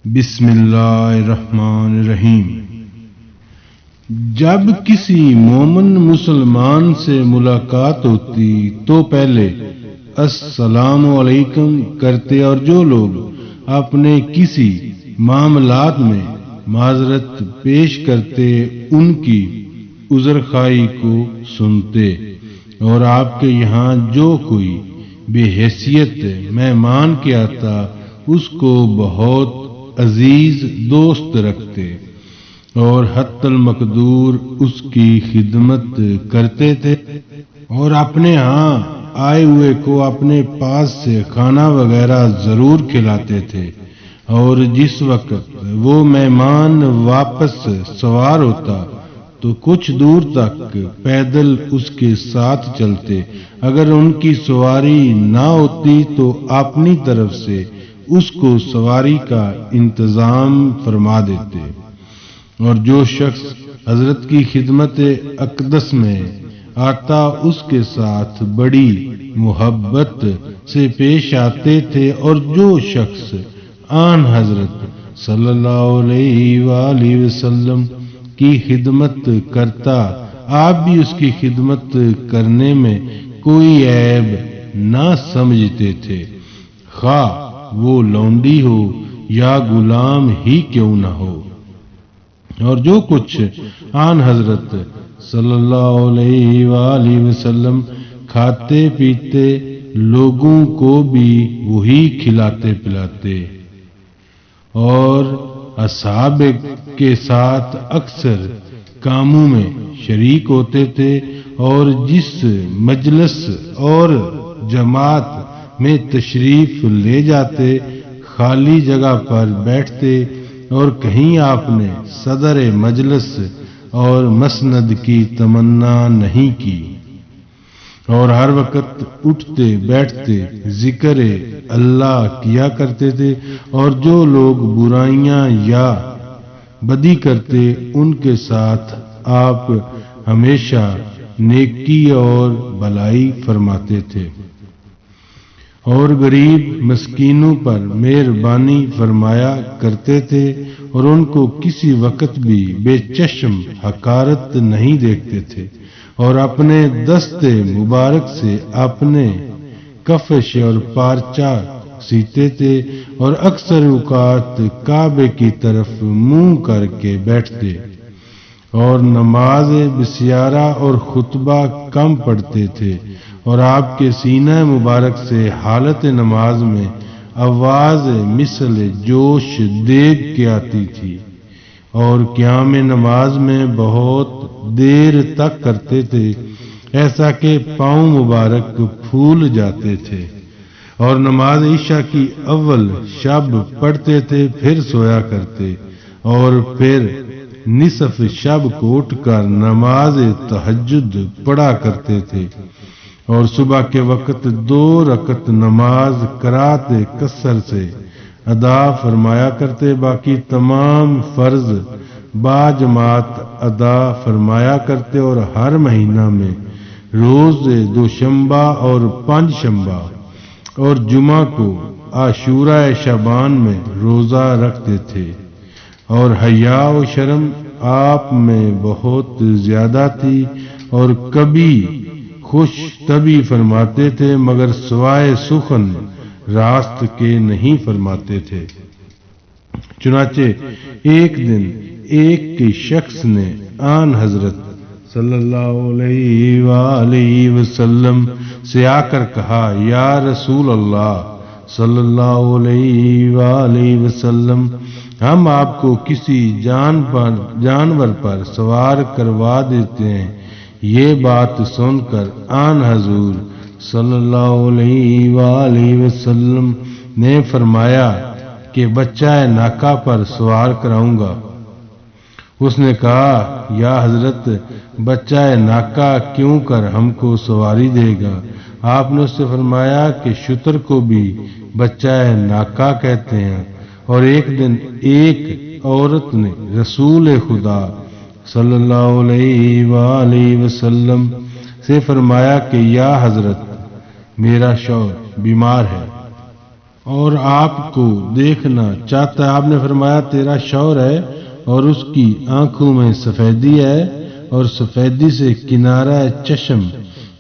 بسم اللہ الرحمن الرحیم۔ جب کسی مومن مسلمان سے ملاقات ہوتی تو پہلے السلام علیکم کرتے، اور جو لوگ اپنے کسی معاملات میں معذرت پیش کرتے ان کی عذرخواہی کو سنتے، اور آپ کے یہاں جو کوئی بے حیثیت مہمان کے آتا اس کو بہت عزیز دوست رکھتے اور حتی المقدور اس کی خدمت کرتے تھے، اور اپنے ہاں آئے ہوئے کو اپنے پاس سے کھانا وغیرہ ضرور کھلاتے تھے، اور جس وقت وہ مہمان واپس سوار ہوتا تو کچھ دور تک پیدل اس کے ساتھ چلتے، اگر ان کی سواری نہ ہوتی تو اپنی طرف سے اس کو سواری کا انتظام فرما دیتے، اور جو شخص حضرت کی خدمت اقدس میں آتا اس کے ساتھ بڑی محبت سے پیش آتے تھے، اور جو شخص آن حضرت صلی اللہ علیہ وآلہ وسلم کی خدمت کرتا آپ بھی اس کی خدمت کرنے میں کوئی عیب نہ سمجھتے تھے، خواہ وہ لونڈی ہو یا غلام ہی کیوں نہ ہو۔ اور جو کچھ آن حضرت صلی اللہ علیہ وآلہ وسلم کھاتے پیتے لوگوں کو بھی وہی کھلاتے پلاتے، اور اصحاب کے ساتھ اکثر کاموں میں شریک ہوتے تھے، اور جس مجلس اور جماعت میں تشریف لے جاتے خالی جگہ پر بیٹھتے، اور کہیں آپ نے صدر مجلس اور مسند کی تمنا نہیں کی، اور ہر وقت اٹھتے بیٹھتے ذکر اللہ کیا کرتے تھے، اور جو لوگ برائیاں یا بدی کرتے ان کے ساتھ آپ ہمیشہ نیکی اور بھلائی فرماتے تھے، اور غریب مسکینوں پر مہربانی فرمایا کرتے تھے، اور ان کو کسی وقت بھی بے چشم حقارت نہیں دیکھتے تھے، اور اپنے دست مبارک سے اپنے کفش اور پارچہ سیتے تھے، اور اکثر اوقات کعبے کی طرف منہ کر کے بیٹھتے، اور نماز بسیارہ اور خطبہ کم پڑھتے تھے، اور آپ کے سینہ مبارک سے حالت نماز میں آواز مثل جوش دیگ کے آتی تھی، اور قیام نماز میں بہت دیر تک کرتے تھے، ایسا کہ پاؤں مبارک پھول جاتے تھے، اور نماز عشاء کی اول شب پڑھتے تھے، پھر سویا کرتے، اور پھر نصف شب کو اٹھ کر نماز تہجد پڑھا کرتے تھے، اور صبح کے وقت 2 رکعت نماز قرات قصر سے ادا فرمایا کرتے، باقی تمام فرض با جماعت ادا فرمایا کرتے، اور ہر مہینہ میں روز دوشنبہ اور پنجشنبہ اور جمعہ کو عاشوراء شعبان میں روزہ رکھتے تھے، اور حیا و شرم آپ میں بہت زیادہ تھی، اور کبھی خوش طبی فرماتے تھے مگر سوائے سخن راست کے نہیں فرماتے تھے۔ چنانچہ ایک دن ایک شخص نے آن حضرت صلی اللہ علیہ وآلہ وسلم سے آ کر کہا، یا رسول اللہ صلی اللہ علیہ وآلہ وسلم، ہم آپ کو کسی جانور پر سوار کروا دیتے ہیں۔ یہ بات سن کر آن حضور صلی اللہ علیہ وآلہ وسلم نے فرمایا کہ بچہ ناکا پر سوار کراؤں گا۔ اس نے کہا، یا حضرت بچہ ناکا کیوں کر ہم کو سواری دے گا؟ آپ نے اس سے فرمایا کہ شتر کو بھی بچہ ناکا کہتے ہیں۔ اور ایک دن ایک عورت نے رسول خدا صلی اللہ علیہ وآلہ وسلم سے فرمایا کہ یا حضرت میرا شوہر بیمار ہے، اور آپ کو دیکھنا چاہتا ہے۔ آپ نے فرمایا تیرا شوہر ہے اور اس کی آنکھوں میں سفیدی ہے اور سفیدی سے کنارہ چشم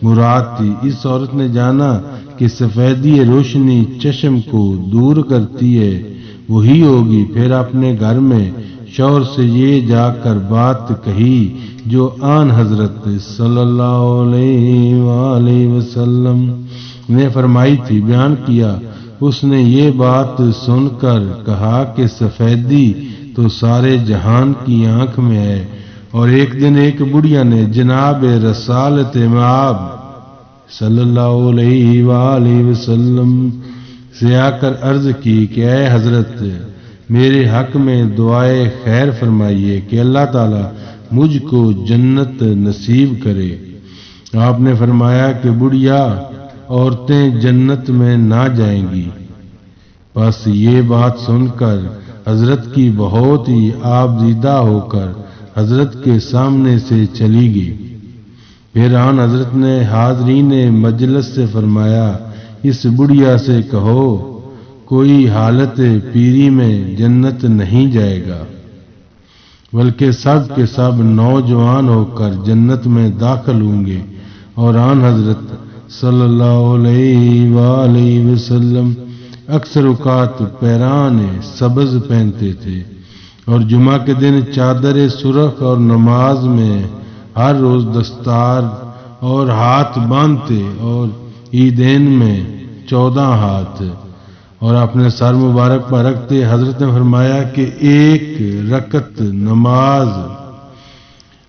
مراد تھی۔ اس عورت نے جانا کہ سفیدی روشنی چشم کو دور کرتی ہے، وہی ہوگی۔ پھر اپنے گھر میں شوہر سے یہ جا کر بات کہی جو آن حضرت صلی اللہ علیہ وآلہ وسلم نے فرمائی تھی، بیان کیا۔ اس نے یہ بات سن کر کہا کہ سفیدی تو سارے جہان کی آنکھ میں ہے۔ اور ایک دن ایک بڑھیا نے جناب رسالت مآب صلی اللہ علیہ وآلہ وسلم سے آ کر عرض کی کہ اے حضرت، میرے حق میں دعائے خیر فرمائیے کہ اللہ تعالی مجھ کو جنت نصیب کرے۔ آپ نے فرمایا کہ بڑھیا عورتیں جنت میں نہ جائیں گی۔ بس یہ بات سن کر حضرت کی بہت ہی آبزیدہ ہو کر حضرت کے سامنے سے چلی گئی۔ پھر آن حضرت نے حاضرین مجلس سے فرمایا، اس بڑھیا سے کہو کوئی حالت پیری میں جنت نہیں جائے گا، بلکہ سب کے سب نوجوان ہو کر جنت میں داخل ہوں گے۔ اور آن حضرت صلی اللہ علیہ وآلہ وسلم اکثر اوقات پیران سبز پہنتے تھے اور جمعہ کے دن چادر سرخ اور نماز میں ہر روز دستار اور ہاتھ باندھتے اور عیدین میں 14 ہاتھ اور اپنے سر مبارک پر رکھتے۔ حضرت نے فرمایا کہ ایک رکعت نماز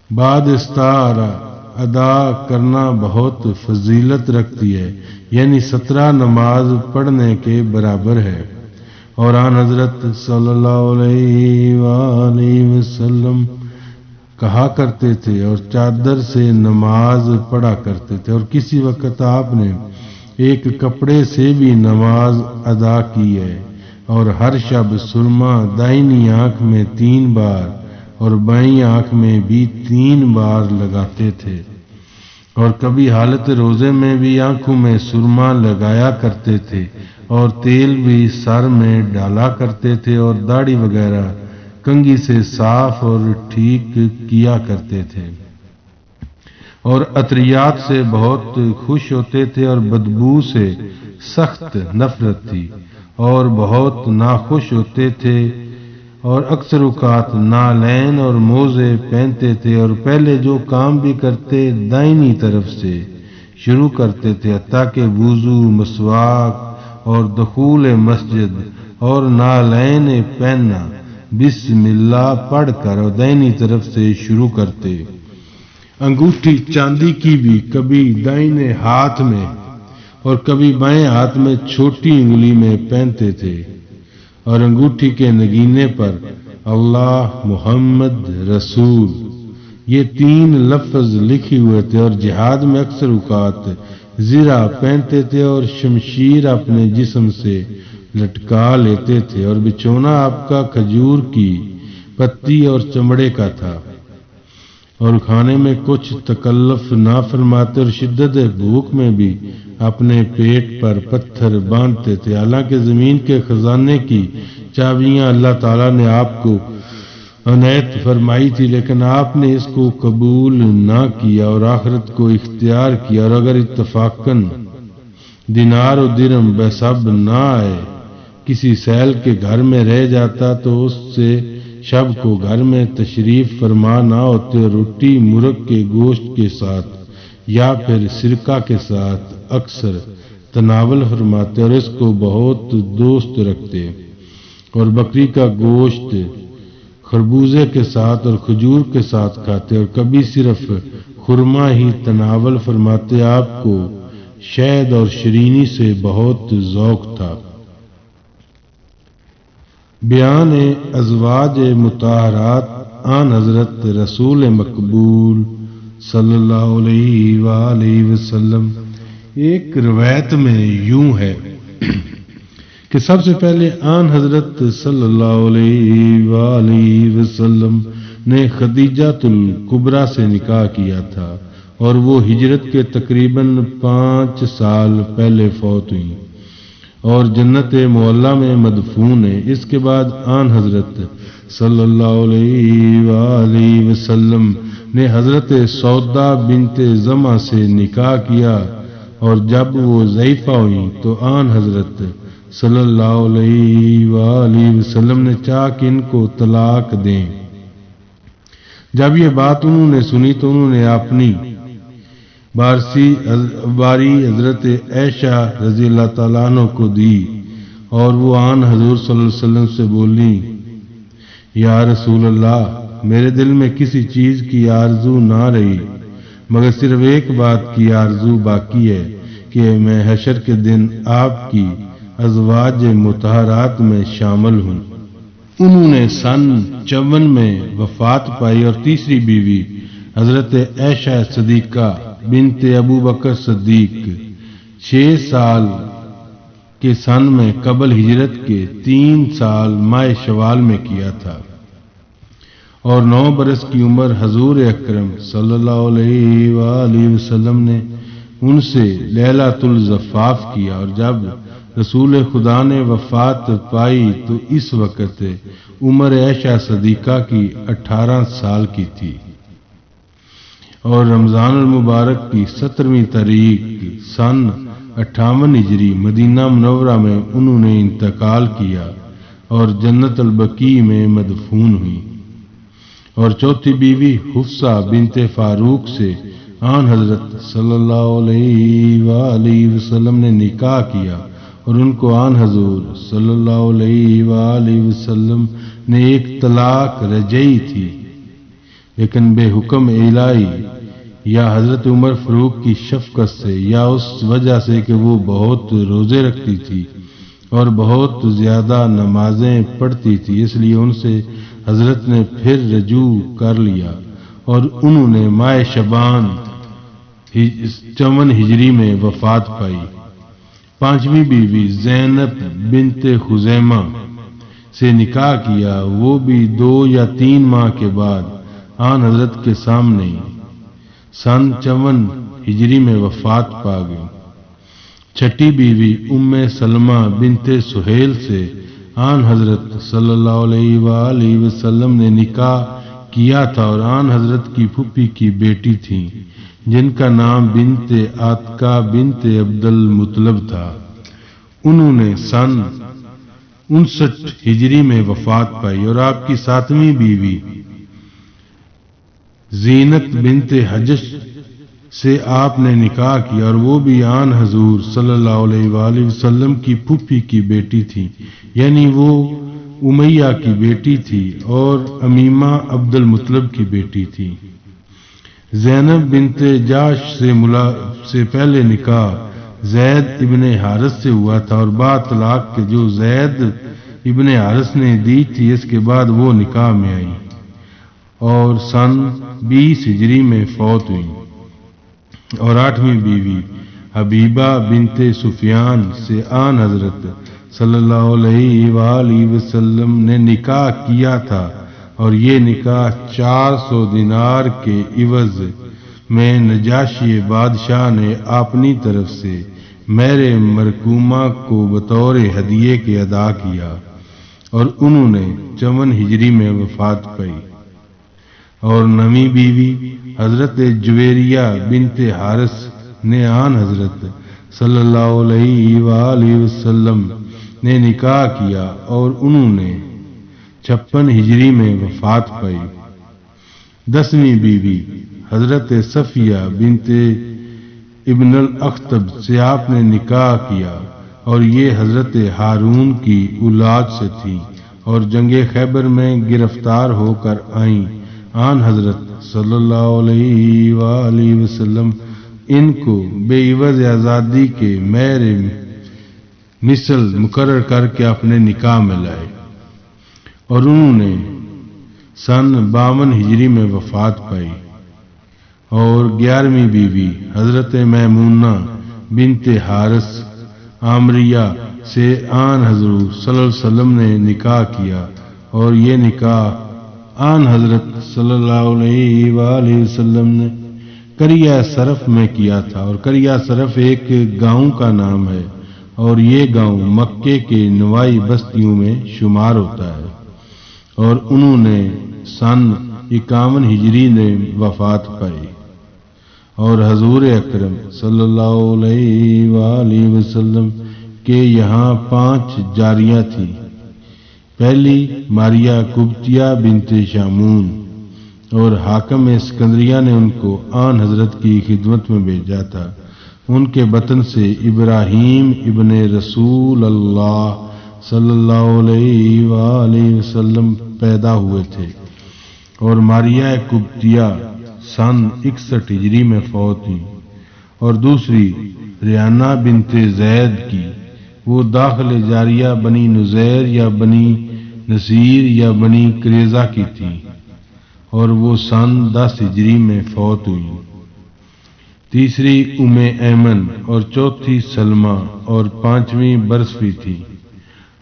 بعد استار ادا کرنا بہت فضیلت رکھتی ہے، یعنی 17 نماز پڑھنے کے برابر ہے۔ اور آن حضرت صلی اللہ علیہ وآلہ وسلم کہا کرتے تھے اور چادر سے نماز پڑھا کرتے تھے، اور کسی وقت آپ نے ایک کپڑے سے بھی نماز ادا کی ہے، اور ہر شب سرما دائنی آنکھ میں 3 بار اور بائیں آنکھ میں بھی 3 بار لگاتے تھے، اور کبھی حالت روزے میں بھی آنکھوں میں سرما لگایا کرتے تھے، اور تیل بھی سر میں ڈالا کرتے تھے، اور داڑھی وغیرہ کنگھی سے صاف اور ٹھیک کیا کرتے تھے، اور عطریات سے بہت خوش ہوتے تھے، اور بدبو سے سخت نفرت تھی، اور بہت ناخوش ہوتے تھے، اور اکثر اوقات نالین اور موزے پہنتے تھے، اور پہلے جو کام بھی کرتے دائنی طرف سے شروع کرتے تھے، حتیٰ کہ وضو، مسواک اور دخول مسجد اور نالین پہننا بسم اللہ پڑھ کر اور دائنی طرف سے شروع کرتے۔ انگوٹھی چاندی کی بھی کبھی دائنے ہاتھ میں اور کبھی بائیں ہاتھ میں چھوٹی انگلی میں پہنتے تھے، اور انگوٹھی کے نگینے پر اللہ محمد رسول یہ 3 لفظ لکھے ہوئے تھے، اور جہاد میں اکثر اوقات زرہ پہنتے تھے، اور شمشیر اپنے جسم سے لٹکا لیتے تھے، اور بچھونا آپ کا کھجور کی پتی اور چمڑے کا تھا، اور کھانے میں کچھ تکلف نہ فرماتے، اور شدت بھوک میں بھی اپنے پیٹ پر پتھر باندھتے تھے۔ حالانکہ زمین کے خزانے کی چابیاں اللہ تعالیٰ نے آپ کو عنایت فرمائی تھی، لیکن آپ نے اس کو قبول نہ کیا اور آخرت کو اختیار کیا، اور اگر اتفاقاً دینار و درہم بسب نہ آئے، کسی سیل کے گھر میں رہ جاتا تو اس سے شب کو گھر میں تشریف فرما نہ ہوتے، اور روٹی مرغ کے گوشت کے ساتھ یا پھر سرکہ کے ساتھ اکثر تناول فرماتے، اور اس کو بہت دوست رکھتے، اور بکری کا گوشت خربوزے کے ساتھ اور کھجور کے ساتھ کھاتے، اور کبھی صرف خرما ہی تناول فرماتے۔ آپ کو شہد اور شرینی سے بہت ذوق تھا۔ بیان ازواج مطہرات آن حضرت رسول مقبول صلی اللہ علیہ وآلہ وسلم۔ ایک روایت میں یوں ہے کہ سب سے پہلے آن حضرت صلی اللہ علیہ وآلہ وسلم نے خدیجہ الکبریٰ سے نکاح کیا تھا، اور وہ ہجرت کے تقریباً 5 سال پہلے فوت ہوئی، اور جنت معلیٰ میں مدفون ہے۔ اس کے بعد آن حضرت صلی اللہ علیہ وآلہ وسلم نے حضرت سودا بنت زمعہ سے نکاح کیا، اور جب وہ ضعیفہ ہوئیں تو آن حضرت صلی اللہ علیہ وآلہ وسلم نے چاہا کہ ان کو طلاق دیں۔ جب یہ بات انہوں نے سنی تو انہوں نے اپنی باری حضرت عائشہ رضی اللہ تعالیٰ عنہ کو دی، اور وہ آن حضور صلی اللہ علیہ وسلم سے بولی، یا رسول اللہ، میرے دل میں کسی چیز کی آرزو نہ رہی، مگر صرف ایک بات کی آرزو باقی ہے کہ میں حشر کے دن آپ کی ازواج مطہرات میں شامل ہوں۔ انہوں نے سن 54 میں وفات پائی، اور تیسری بیوی حضرت عائشہ صدیقہ بنت ابو بکر صدیق 6 سال کے سن میں قبل ہجرت کے 3 سال ماہ شوال میں کیا تھا، اور 9 برس کی عمر حضور اکرم صلی اللہ علیہ وآلہ وسلم نے ان سے لیلۃ الزفاف کیا، اور جب رسول خدا نے وفات پائی تو اس وقت عمر عائشہ صدیقہ کی 18 سال کی تھی، اور رمضان المبارک کی 17ویں تاریخ سن 58 ہجری مدینہ منورہ میں انہوں نے انتقال کیا اور جنت البقیع میں مدفون ہوئی۔ اور چوتھی بیوی حفصہ بنت فاروق سے آن حضرت صلی اللہ علیہ وآلہ وسلم نے نکاح کیا، اور ان کو آن حضور صلی اللہ علیہ وآلہ وسلم نے ایک طلاق رجعی تھی، لیکن بے حکم الہی یا حضرت عمر فاروق کی شفقت سے یا اس وجہ سے کہ وہ بہت روزے رکھتی تھی اور بہت زیادہ نمازیں پڑھتی تھی، اس لیے ان سے حضرت نے پھر رجوع کر لیا، اور انہوں نے ماہ شعبان 54 ہجری میں وفات پائی۔ پانچویں بیوی زینب بنت خزیمہ سے نکاح کیا، وہ بھی 2 یا 3 ماہ کے بعد آن حضرت کے سامنے سن 54 ہجری میں وفات پا گئی۔ چھٹی بیوی ام سلمہ بنت سہیل سے آن حضرت صلی اللہ علیہ وآلہ وسلم نے نکاح کیا تھا، اور آن حضرت کی پھوپھی کی بیٹی تھی جن کا نام بنت عاتقہ بنت عبد المطلب تھا۔ انہوں نے سن 59 ہجری میں وفات پائی، اور آپ کی 7ویں بیوی زینت بنت حجش سے آپ نے نکاح کیا، اور وہ بھی آن حضور صلی اللہ علیہ وآلہ وسلم کی پھوپھی کی بیٹی تھی، یعنی وہ امیہ کی بیٹی تھی اور امیمہ عبد المطلب کی بیٹی تھی۔ زینب بنت جاش سے پہلے نکاح زید ابن حارث سے ہوا تھا، اور بعد طلاق کے جو زید ابن حارث نے دی تھی اس کے بعد وہ نکاح میں آئی اور سن 20 ہجری میں فوت ہوئی۔ اور 8ویں بیوی حبیبہ بنت سفیان سے آن حضرت صلی اللہ علیہ وآلہ وسلم نے نکاح کیا تھا، اور یہ نکاح 400 دینار کے عوض میں نجاشی بادشاہ نے اپنی طرف سے مہر مرکومہ کو بطور ہدیے کے ادا کیا، اور انہوں نے 54 ہجری میں وفات پائی۔ اور 9ویں بیوی حضرت جویریہ بنت حارث نے آن حضرت صلی اللہ علیہ وآلہ وسلم نے نکاح کیا، اور انہوں نے 56 ہجری میں وفات پائی۔ 10ویں بیوی حضرت صفیہ بنت ابن الاخطب سے آپ نے نکاح کیا، اور یہ حضرت ہارون کی اولاد سے تھی، اور جنگ خیبر میں گرفتار ہو کر آئیں۔ آن حضرت صلی اللہ علیہ وآلہ وسلم ان کو بے عوض آزادی کے مہر مثل مقرر کر کے اپنے نکاح میں لائے، اور انہوں نے سن 52 ہجری میں وفات پائی۔ اور 11ویں بیوی حضرت میمونہ بنت حارث عامریہ سے آن حضور صلی اللہ علیہ وسلم نے نکاح کیا، اور یہ نکاح آن حضرت صلی اللہ علیہ وآلہ وسلم نے قریہ صرف میں کیا تھا، اور قریہ صرف ایک گاؤں کا نام ہے، اور یہ گاؤں مکے کے نوائی بستیوں میں شمار ہوتا ہے، اور انہوں نے سن 51 ہجری میں وفات پائی۔ اور حضور اکرم صلی اللہ علیہ وآلہ وسلم کے یہاں 5 جاریاں تھیں۔ پہلی ماریا قبطیہ بنت شامون، اور حاکم اسکندریہ نے ان کو آن حضرت کی خدمت میں بھیجا تھا۔ ان کے بطن سے ابراہیم ابن رسول اللہ صلی اللہ علیہ وآلہ وسلم پیدا ہوئے تھے، اور ماریا قبطیہ سن 61 ہجری میں فوت ہوئی۔ اور دوسری ریانہ بنت زید کی، وہ داخل جاریہ بنی نزیر یا بنی نصیر یا بنی قریظہ کی تھی، اور وہ سن 10 ہجری میں فوت ہوئی۔ تیسری ام ایمن، اور چوتھی سلمہ، اور 5ویں برصفی تھی۔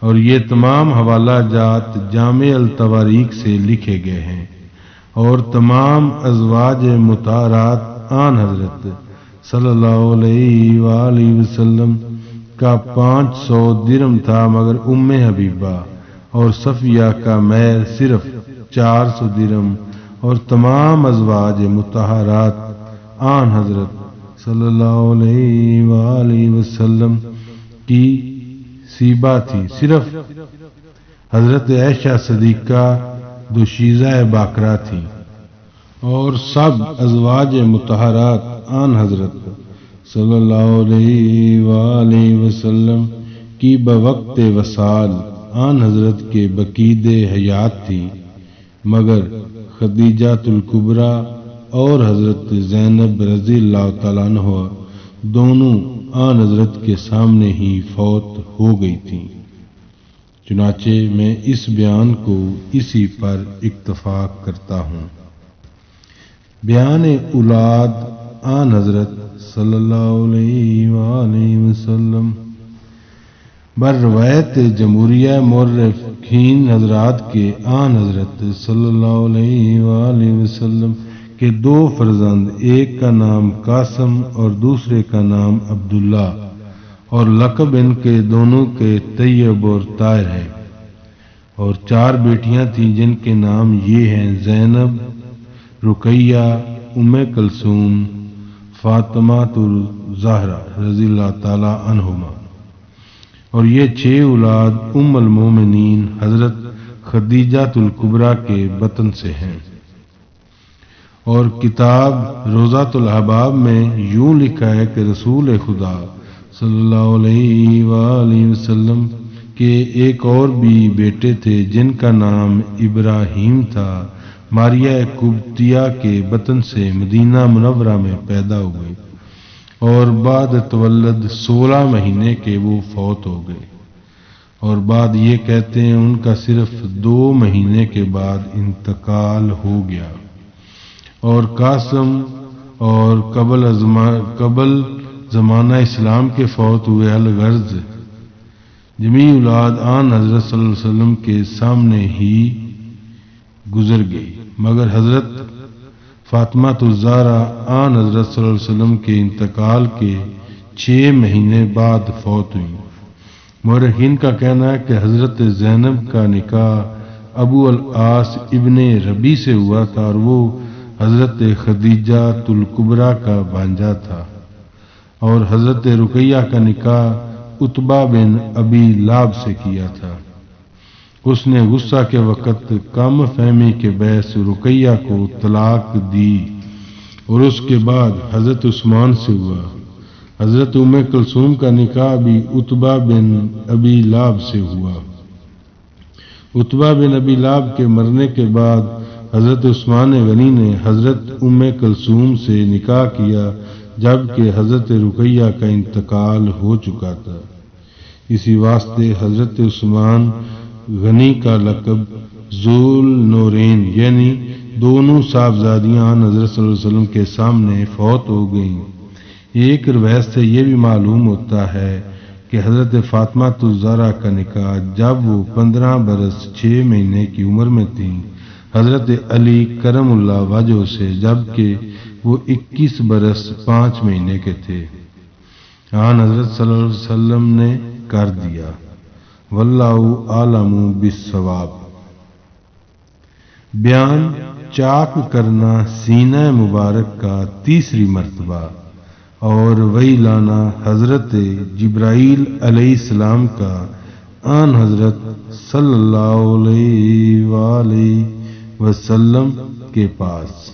اور یہ تمام حوالہ جات جامع التواریخ سے لکھے گئے ہیں، اور تمام ازواج مطہرات آن حضرت صلی اللہ علیہ وآلہ وسلم کا 500 درہم تھا، مگر ام حبیبہ اور صفیہ کا مہر صرف 400 درہم، اور تمام ازواج مطہرات آن حضرت صلی اللہ علیہ وآلہ وسلم کی سیبہ تھی۔ صرف حضرت عائشہ صدیقہ دوشیزہ باقرہ تھی، اور سب ازواج مطہرات آن حضرت صلی اللہ علیہ وآلہ وسلم کی بوقت وصال آن حضرت کے بقید حیات تھی، مگر خدیجہ الکبریٰ اور حضرت زینب رضی اللہ تعالیٰ عنہ دونوں آن حضرت کے سامنے ہی فوت ہو گئی تھیں۔ چنانچہ میں اس بیان کو اسی پر اکتفا کرتا ہوں۔ بیان اولاد آن حضرت صلی اللہ علیہ وآلہ وسلم۔ بر روایت جمہوریہ مورخین حضرات کے آن حضرت صلی اللہ علیہ وآلہ وسلم کے 2 فرزند، ایک کا نام قاسم اور دوسرے کا نام عبداللہ، اور لقب ان کے دونوں کے طیب اور طاہر ہے۔ اور 4 بیٹیاں تھیں جن کے نام یہ ہیں: زینب، رقیہ، ام کلثوم، فاطمہ الزہرا رضی اللہ تعالی عنہما۔ اور یہ 6 اولاد ام المومنین حضرت خدیجہ الکبریٰ کے بطن سے ہیں۔ اور کتاب روضۃ الاحباب میں یوں لکھا ہے کہ رسول خدا صلی اللہ علیہ وآلہ وسلم کے ایک اور بھی بیٹے تھے جن کا نام ابراہیم تھا، ماریا قبطیہ کے بطن سے مدینہ منورہ میں پیدا ہوئے، اور بعد تولد 16 مہینے کے وہ فوت ہو گئے۔ اور بعد یہ کہتے ہیں ان کا صرف 2 مہینے کے بعد انتقال ہو گیا۔ اور قاسم اور قبل زمانہ اسلام کے فوت ہوئے الغرض جمیع اولاد آن حضرت صلی اللہ علیہ وسلم کے سامنے ہی گزر گئی، مگر حضرت فاطمہ الزہرا آن حضرت صلی اللہ علیہ وسلم کے انتقال کے 6 مہینے بعد فوت ہوئی۔ مورخین کا کہنا ہے کہ حضرت زینب کا نکاح ابو العاص ابن ربیع سے ہوا تھا، اور وہ حضرت خدیجہ الکبریٰ کا بھانجا تھا۔ اور حضرت رقیہ کا نکاح عتبہ بن ابی لہب سے کیا تھا۔ اس نے غصہ کے وقت کم فہمی کے باعث رقیہ کو طلاق دی، اور اس کے بعد حضرت عثمان سے ہوا۔ حضرت ام کلثوم کا نکاح بھی عتبہ بن ابی لہب سے ہوا۔ عتبہ بن ابی لہب کے مرنے کے بعد حضرت عثمان غنی نے حضرت ام کلثوم سے نکاح کیا، جبکہ حضرت رقیہ کا انتقال ہو چکا تھا۔ اسی واسطے حضرت عثمان غنی کا لقب ذوال نورین، یعنی دونوں صاحبزادیاں حضرت صلی اللہ علیہ وسلم کے سامنے فوت ہو گئیں۔ ایک روایت سے یہ بھی معلوم ہوتا ہے کہ حضرت فاطمہ الزہرا کا نکاح جب وہ 15 برس 6 مہینے کی عمر میں تھیں حضرت علی کرم اللہ وجہہ سے، جبکہ وہ 21 برس 5 مہینے کے تھے۔ آن حضرت صلی اللہ علیہ وسلم نے کر دیا۔ واللہ عالم بالصواب۔ بیان چاک کرنا سینہ مبارک کا تیسری مرتبہ اور وہی لانا حضرت جبرائیل علیہ السلام کا آن حضرت صلی اللہ علیہ وآلہ وسلم کے پاس۔